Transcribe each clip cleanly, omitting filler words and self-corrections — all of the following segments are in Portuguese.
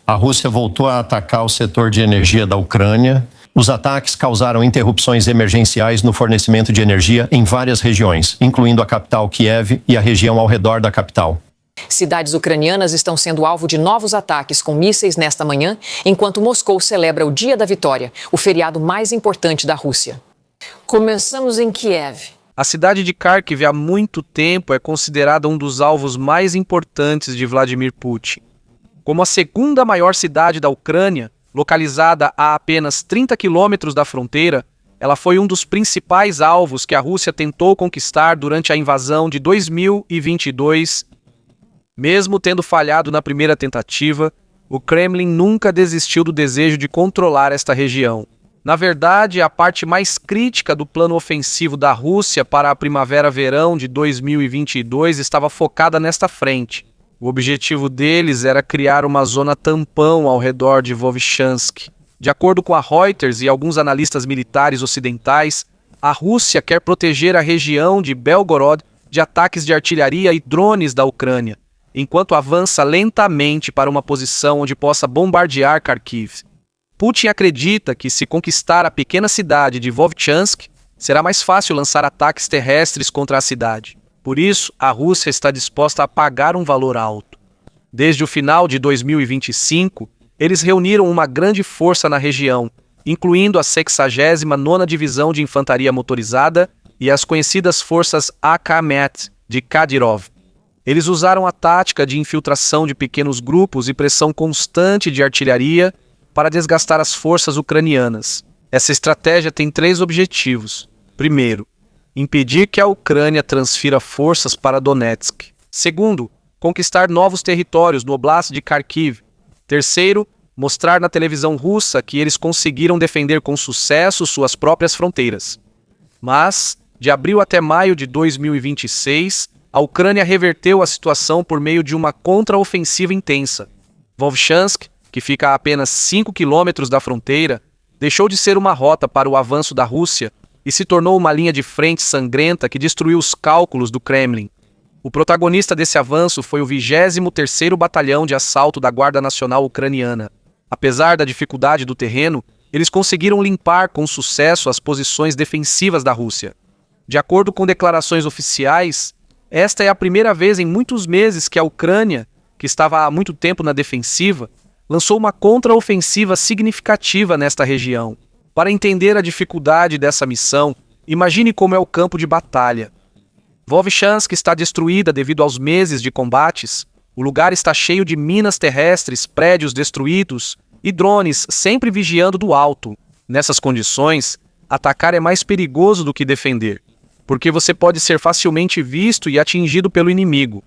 A Rússia voltou a atacar o setor de energia da Ucrânia. Os ataques causaram interrupções emergenciais no fornecimento de energia em várias regiões, incluindo a capital Kiev e a região ao redor da capital. Cidades ucranianas estão sendo alvo de novos ataques com mísseis nesta manhã, enquanto Moscou celebra o Dia da Vitória, o feriado mais importante da Rússia. Começamos em Kiev. A cidade de Kharkiv há muito tempo é considerada um dos alvos mais importantes de Vladimir Putin. Como a segunda maior cidade da Ucrânia, localizada a apenas 30 quilômetros da fronteira, ela foi um dos principais alvos que a Rússia tentou conquistar durante a invasão de 2022. Mesmo tendo falhado na primeira tentativa, o Kremlin nunca desistiu do desejo de controlar esta região. Na verdade, a parte mais crítica do plano ofensivo da Rússia para a primavera-verão de 2022 estava focada nesta frente. O objetivo deles era criar uma zona tampão ao redor de Vovchansk. De acordo com a Reuters e alguns analistas militares ocidentais, a Rússia quer proteger a região de Belgorod de ataques de artilharia e drones da Ucrânia, enquanto avança lentamente para uma posição onde possa bombardear Kharkiv. Putin acredita que, se conquistar a pequena cidade de Vovchansk, será mais fácil lançar ataques terrestres contra a cidade. Por isso, a Rússia está disposta a pagar um valor alto. Desde o final de 2025, eles reuniram uma grande força na região, incluindo a 69ª Divisão de Infantaria Motorizada e as conhecidas forças AK-MET de Kadyrov. Eles usaram a tática de infiltração de pequenos grupos e pressão constante de artilharia para desgastar as forças ucranianas. Essa estratégia tem 3 objetivos. Primeiro, impedir que a Ucrânia transfira forças para Donetsk. Segundo, conquistar novos territórios no Oblast de Kharkiv. Terceiro, mostrar na televisão russa que eles conseguiram defender com sucesso suas próprias fronteiras. Mas, de abril até maio de 2026, a Ucrânia reverteu a situação por meio de uma contraofensiva intensa. Vovchansk, que fica a apenas 5 quilômetros da fronteira, deixou de ser uma rota para o avanço da Rússia e se tornou uma linha de frente sangrenta que destruiu os cálculos do Kremlin. O protagonista desse avanço foi o 23º Batalhão de Assalto da Guarda Nacional Ucraniana. Apesar da dificuldade do terreno, eles conseguiram limpar com sucesso as posições defensivas da Rússia. De acordo com declarações oficiais, esta é a primeira vez em muitos meses que a Ucrânia, que estava há muito tempo na defensiva, lançou uma contraofensiva significativa nesta região. Para entender a dificuldade dessa missão, imagine como é o campo de batalha. Vovchansk está destruída devido aos meses de combates. O lugar está cheio de minas terrestres, prédios destruídos e drones sempre vigiando do alto. Nessas condições, atacar é mais perigoso do que defender, porque você pode ser facilmente visto e atingido pelo inimigo.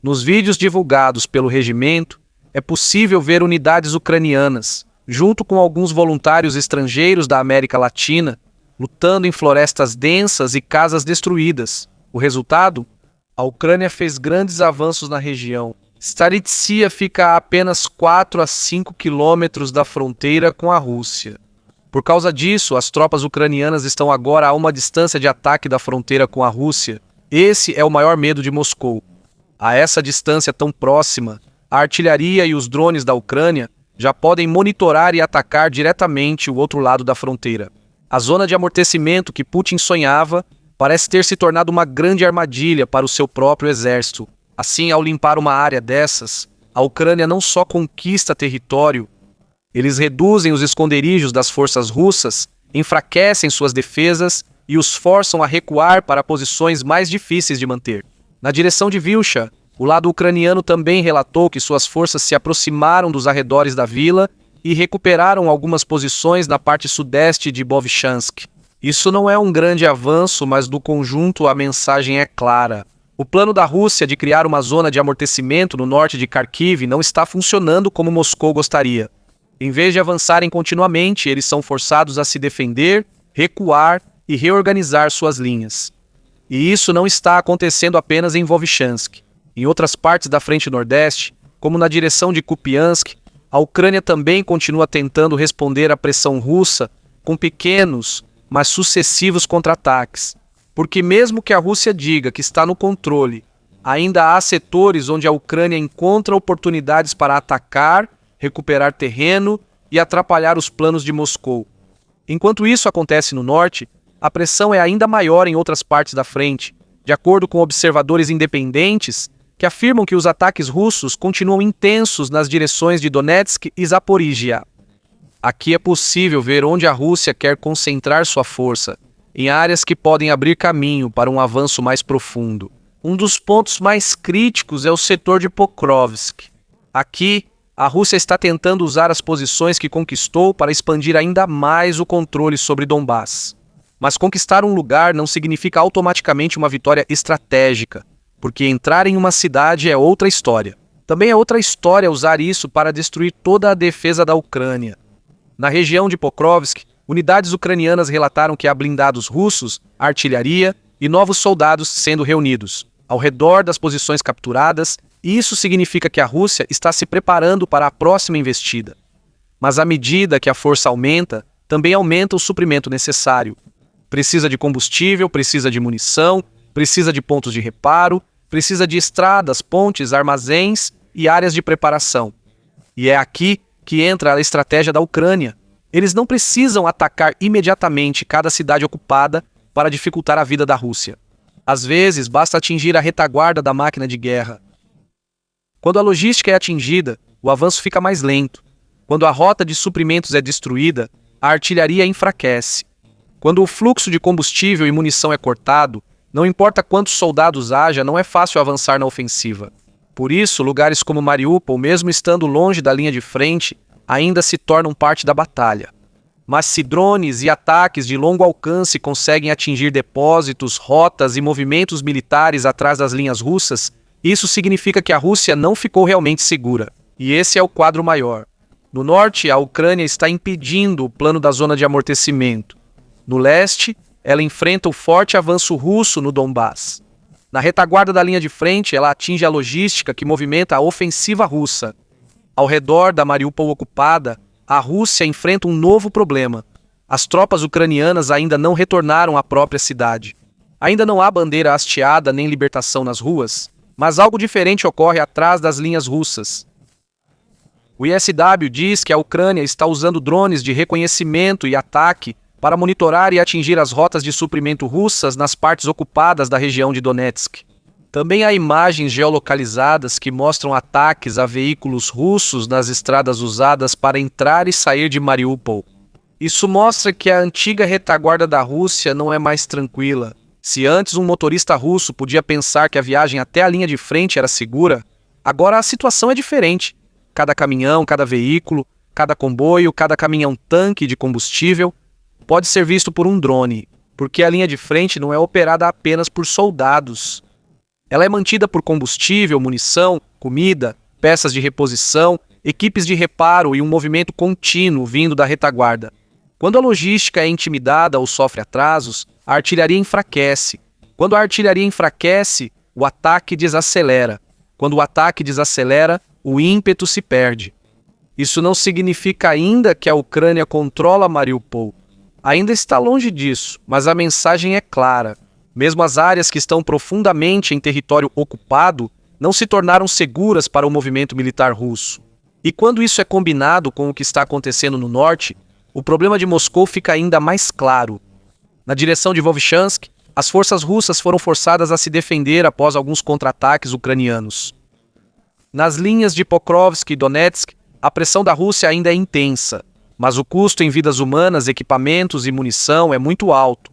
Nos vídeos divulgados pelo regimento, é possível ver unidades ucranianas, junto com alguns voluntários estrangeiros da América Latina, lutando em florestas densas e casas destruídas. O resultado? A Ucrânia fez grandes avanços na região. Staritsia fica a apenas 4 a 5 quilômetros da fronteira com a Rússia. Por causa disso, as tropas ucranianas estão agora a uma distância de ataque da fronteira com a Rússia. Esse é o maior medo de Moscou. A essa distância tão próxima, a artilharia e os drones da Ucrânia já podem monitorar e atacar diretamente o outro lado da fronteira. A zona de amortecimento que Putin sonhava parece ter se tornado uma grande armadilha para o seu próprio exército. Assim, ao limpar uma área dessas, a Ucrânia não só conquista território, eles reduzem os esconderijos das forças russas, enfraquecem suas defesas e os forçam a recuar para posições mais difíceis de manter. Na direção de Vilcha, o lado ucraniano também relatou que suas forças se aproximaram dos arredores da vila e recuperaram algumas posições na parte sudeste de Vovchansk. Isso não é um grande avanço, mas do conjunto a mensagem é clara. O plano da Rússia de criar uma zona de amortecimento no norte de Kharkiv não está funcionando como Moscou gostaria. Em vez de avançarem continuamente, eles são forçados a se defender, recuar e reorganizar suas linhas. E isso não está acontecendo apenas em Vovchansk. Em outras partes da frente nordeste, como na direção de Kupiansk, a Ucrânia também continua tentando responder à pressão russa com pequenos, mas sucessivos contra-ataques. Porque mesmo que a Rússia diga que está no controle, ainda há setores onde a Ucrânia encontra oportunidades para atacar recuperar terreno e atrapalhar os planos de Moscou. Enquanto isso acontece no norte, a pressão é ainda maior em outras partes da frente, de acordo com observadores independentes que afirmam que os ataques russos continuam intensos nas direções de Donetsk e Zaporizhia. Aqui é possível ver onde a Rússia quer concentrar sua força, em áreas que podem abrir caminho para um avanço mais profundo. Um dos pontos mais críticos é o setor de Pokrovsk. Aqui, a Rússia está tentando usar as posições que conquistou para expandir ainda mais o controle sobre Donbás. Mas conquistar um lugar não significa automaticamente uma vitória estratégica, porque entrar em uma cidade é outra história. Também é outra história usar isso para destruir toda a defesa da Ucrânia. Na região de Pokrovsk, unidades ucranianas relataram que há blindados russos, artilharia e novos soldados sendo reunidos ao redor das posições capturadas, e isso significa que a Rússia está se preparando para a próxima investida. Mas à medida que a força aumenta, também aumenta o suprimento necessário. Precisa de combustível, precisa de munição, precisa de pontos de reparo, precisa de estradas, pontes, armazéns e áreas de preparação. E é aqui que entra a estratégia da Ucrânia. Eles não precisam atacar imediatamente cada cidade ocupada para dificultar a vida da Rússia. Às vezes, basta atingir a retaguarda da máquina de guerra. Quando a logística é atingida, o avanço fica mais lento. Quando a rota de suprimentos é destruída, a artilharia enfraquece. Quando o fluxo de combustível e munição é cortado, não importa quantos soldados haja, não é fácil avançar na ofensiva. Por isso, lugares como Mariupol, mesmo estando longe da linha de frente, ainda se tornam parte da batalha. Mas se drones e ataques de longo alcance conseguem atingir depósitos, rotas e movimentos militares atrás das linhas russas, isso significa que a Rússia não ficou realmente segura. E esse é o quadro maior. No norte, a Ucrânia está impedindo o plano da zona de amortecimento. No leste, ela enfrenta o forte avanço russo no Donbás. Na retaguarda da linha de frente, ela atinge a logística que movimenta a ofensiva russa. Ao redor da Mariupol ocupada, a Rússia enfrenta um novo problema. As tropas ucranianas ainda não retornaram à própria cidade. Ainda não há bandeira hasteada nem libertação nas ruas, mas algo diferente ocorre atrás das linhas russas. O ISW diz que a Ucrânia está usando drones de reconhecimento e ataque para monitorar e atingir as rotas de suprimento russas nas partes ocupadas da região de Donetsk. Também há imagens geolocalizadas que mostram ataques a veículos russos nas estradas usadas para entrar e sair de Mariupol. Isso mostra que a antiga retaguarda da Rússia não é mais tranquila. Se antes um motorista russo podia pensar que a viagem até a linha de frente era segura, agora a situação é diferente. Cada caminhão, cada veículo, cada comboio, cada caminhão-tanque de combustível pode ser visto por um drone, porque a linha de frente não é operada apenas por soldados. Ela é mantida por combustível, munição, comida, peças de reposição, equipes de reparo e um movimento contínuo vindo da retaguarda. Quando a logística é intimidada ou sofre atrasos, a artilharia enfraquece. Quando a artilharia enfraquece, o ataque desacelera. Quando o ataque desacelera, o ímpeto se perde. Isso não significa ainda que a Ucrânia controla Mariupol. Ainda está longe disso, mas a mensagem é clara. Mesmo as áreas que estão profundamente em território ocupado não se tornaram seguras para o movimento militar russo. E quando isso é combinado com o que está acontecendo no norte, o problema de Moscou fica ainda mais claro. Na direção de Vovchansk, as forças russas foram forçadas a se defender após alguns contra-ataques ucranianos. Nas linhas de Pokrovsk e Donetsk, a pressão da Rússia ainda é intensa, mas o custo em vidas humanas, equipamentos e munição é muito alto.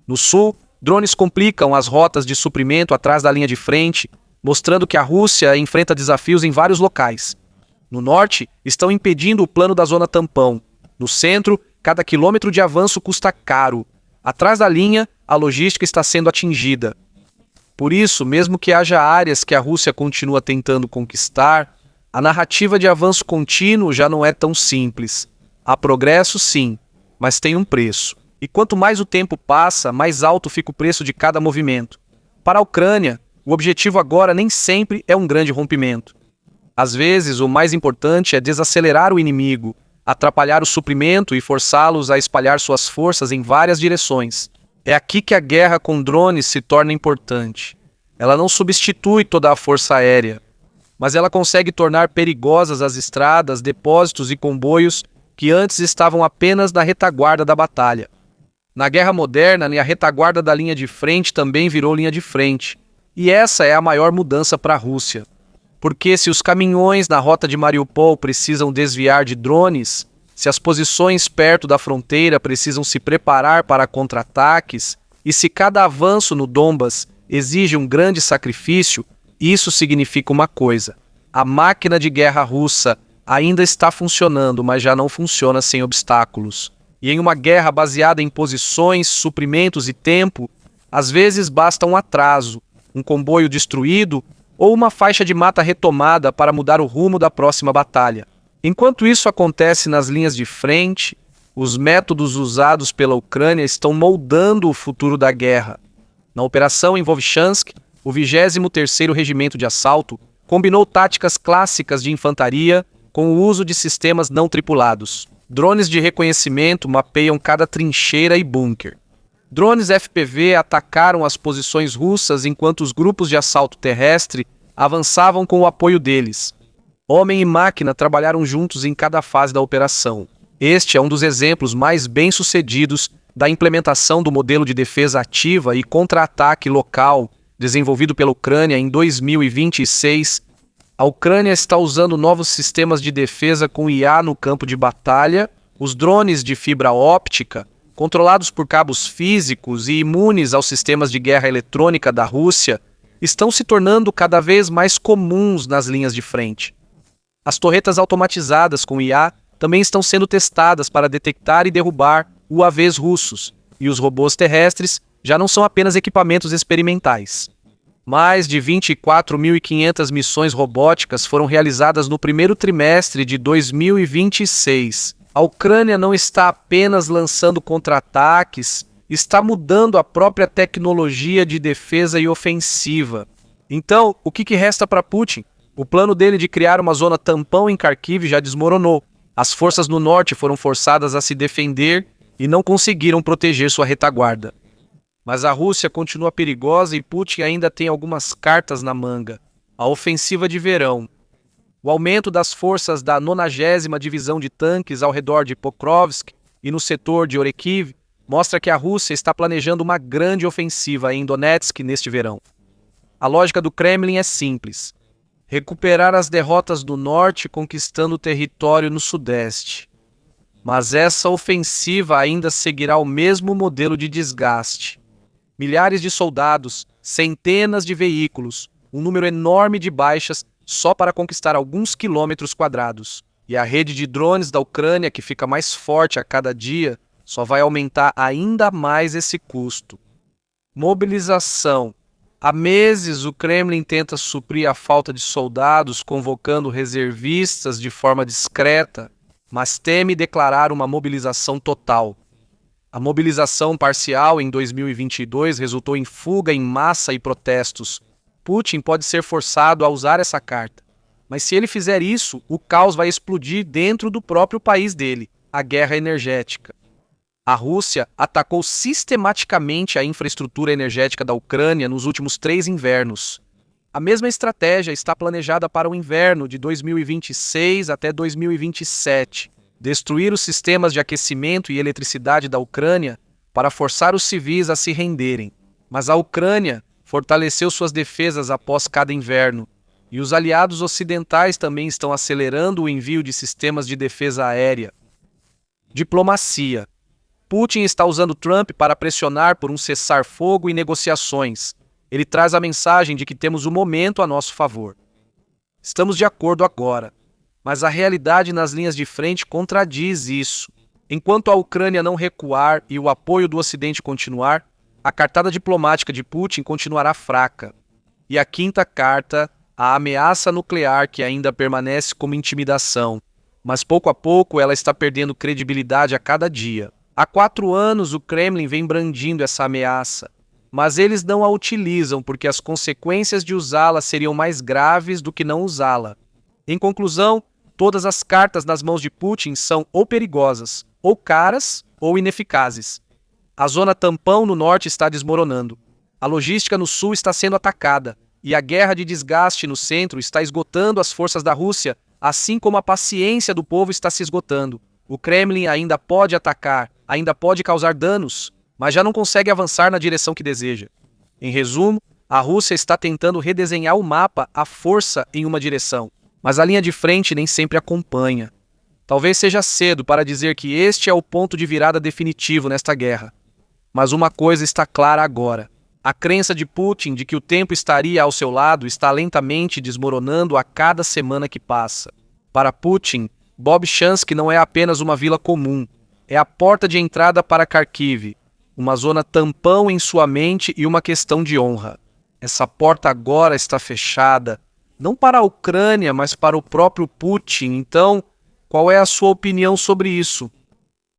No sul, drones complicam as rotas de suprimento atrás da linha de frente, mostrando que a Rússia enfrenta desafios em vários locais. No norte, estão impedindo o plano da zona tampão. No centro, cada quilômetro de avanço custa caro. Atrás da linha, a logística está sendo atingida. Por isso, mesmo que haja áreas que a Rússia continua tentando conquistar, a narrativa de avanço contínuo já não é tão simples. Há progresso, sim, mas tem um preço. E quanto mais o tempo passa, mais alto fica o preço de cada movimento. Para a Ucrânia, o objetivo agora nem sempre é um grande rompimento. Às vezes, o mais importante é desacelerar o inimigo, atrapalhar o suprimento e forçá-los a espalhar suas forças em várias direções. É aqui que a guerra com drones se torna importante. Ela não substitui toda a força aérea, mas ela consegue tornar perigosas as estradas, depósitos e comboios que antes estavam apenas na retaguarda da batalha. Na guerra moderna, a retaguarda da linha de frente também virou linha de frente. E essa é a maior mudança para a Rússia. Porque se os caminhões na rota de Mariupol precisam desviar de drones, se as posições perto da fronteira precisam se preparar para contra-ataques, e se cada avanço no Donbas exige um grande sacrifício, isso significa uma coisa: a máquina de guerra russa ainda está funcionando, mas já não funciona sem obstáculos. E em uma guerra baseada em posições, suprimentos e tempo, às vezes basta um atraso, um comboio destruído ou uma faixa de mata retomada para mudar o rumo da próxima batalha. Enquanto isso acontece nas linhas de frente, os métodos usados pela Ucrânia estão moldando o futuro da guerra. Na operação em Vovchansk, o 23º Regimento de Assalto combinou táticas clássicas de infantaria com o uso de sistemas não tripulados. Drones de reconhecimento mapeiam cada trincheira e bunker. Drones FPV atacaram as posições russas enquanto os grupos de assalto terrestre avançavam com o apoio deles. Homem e máquina trabalharam juntos em cada fase da operação. Este é um dos exemplos mais bem-sucedidos da implementação do modelo de defesa ativa e contra-ataque local desenvolvido pela Ucrânia em 2026. A Ucrânia está usando novos sistemas de defesa com IA no campo de batalha, os drones de fibra óptica, controlados por cabos físicos e imunes aos sistemas de guerra eletrônica da Rússia, estão se tornando cada vez mais comuns nas linhas de frente. As torretas automatizadas com IA também estão sendo testadas para detectar e derrubar UAVs russos, e os robôs terrestres já não são apenas equipamentos experimentais. Mais de 24.500 missões robóticas foram realizadas no primeiro trimestre de 2026. A Ucrânia não está apenas lançando contra-ataques, está mudando a própria tecnologia de defesa e ofensiva. Então, o que resta para Putin? O plano dele de criar uma zona tampão em Kharkiv já desmoronou. As forças no norte foram forçadas a se defender e não conseguiram proteger sua retaguarda. Mas a Rússia continua perigosa e Putin ainda tem algumas cartas na manga. A ofensiva de verão. O aumento das forças da 90ª Divisão de Tanques ao redor de Pokrovsk e no setor de Orekiv mostra que a Rússia está planejando uma grande ofensiva em Donetsk neste verão. A lógica do Kremlin é simples: recuperar as derrotas do norte conquistando território no sudeste. Mas essa ofensiva ainda seguirá o mesmo modelo de desgaste. Milhares de soldados, centenas de veículos, um número enorme de baixas só para conquistar alguns quilômetros quadrados. E a rede de drones da Ucrânia, que fica mais forte a cada dia, só vai aumentar ainda mais esse custo. Mobilização. Há meses o Kremlin tenta suprir a falta de soldados convocando reservistas de forma discreta, mas teme declarar uma mobilização total. A mobilização parcial em 2022 resultou em fuga em massa e protestos. Putin pode ser forçado a usar essa carta. Mas se ele fizer isso, o caos vai explodir dentro do próprio país dele, a guerra energética. A Rússia atacou sistematicamente a infraestrutura energética da Ucrânia nos últimos 3 invernos. A mesma estratégia está planejada para o inverno de 2026 até 2027. Destruir os sistemas de aquecimento e eletricidade da Ucrânia para forçar os civis a se renderem. Mas a Ucrânia fortaleceu suas defesas após cada inverno, e os aliados ocidentais também estão acelerando o envio de sistemas de defesa aérea. Diplomacia. Putin está usando Trump para pressionar por um cessar-fogo e negociações. Ele traz a mensagem de que temos o momento a nosso favor. Estamos de acordo agora. Mas a realidade nas linhas de frente contradiz isso. Enquanto a Ucrânia não recuar e o apoio do Ocidente continuar, a cartada diplomática de Putin continuará fraca. E a quinta carta, a ameaça nuclear, que ainda permanece como intimidação. Mas pouco a pouco ela está perdendo credibilidade a cada dia. Há 4 anos o Kremlin vem brandindo essa ameaça, mas eles não a utilizam porque as consequências de usá-la seriam mais graves do que não usá-la. Em conclusão, todas as cartas nas mãos de Putin são ou perigosas, ou caras, ou ineficazes. A zona tampão no norte está desmoronando. A logística no sul está sendo atacada. e a guerra de desgaste no centro está esgotando as forças da Rússia, assim como a paciência do povo está se esgotando. O Kremlin ainda pode atacar, ainda pode causar danos, mas já não consegue avançar na direção que deseja. Em resumo, a Rússia está tentando redesenhar o mapa à força em uma direção, mas a linha de frente nem sempre acompanha. Talvez seja cedo para dizer que este é o ponto de virada definitivo nesta guerra. Mas uma coisa está clara agora. A crença de Putin de que o tempo estaria ao seu lado está lentamente desmoronando a cada semana que passa. Para Putin, Bobchansk não é apenas uma vila comum, é a porta de entrada para Kharkiv, uma zona tampão em sua mente e uma questão de honra. Essa porta agora está fechada, não para a Ucrânia, mas para o próprio Putin. Então, qual é a sua opinião sobre isso?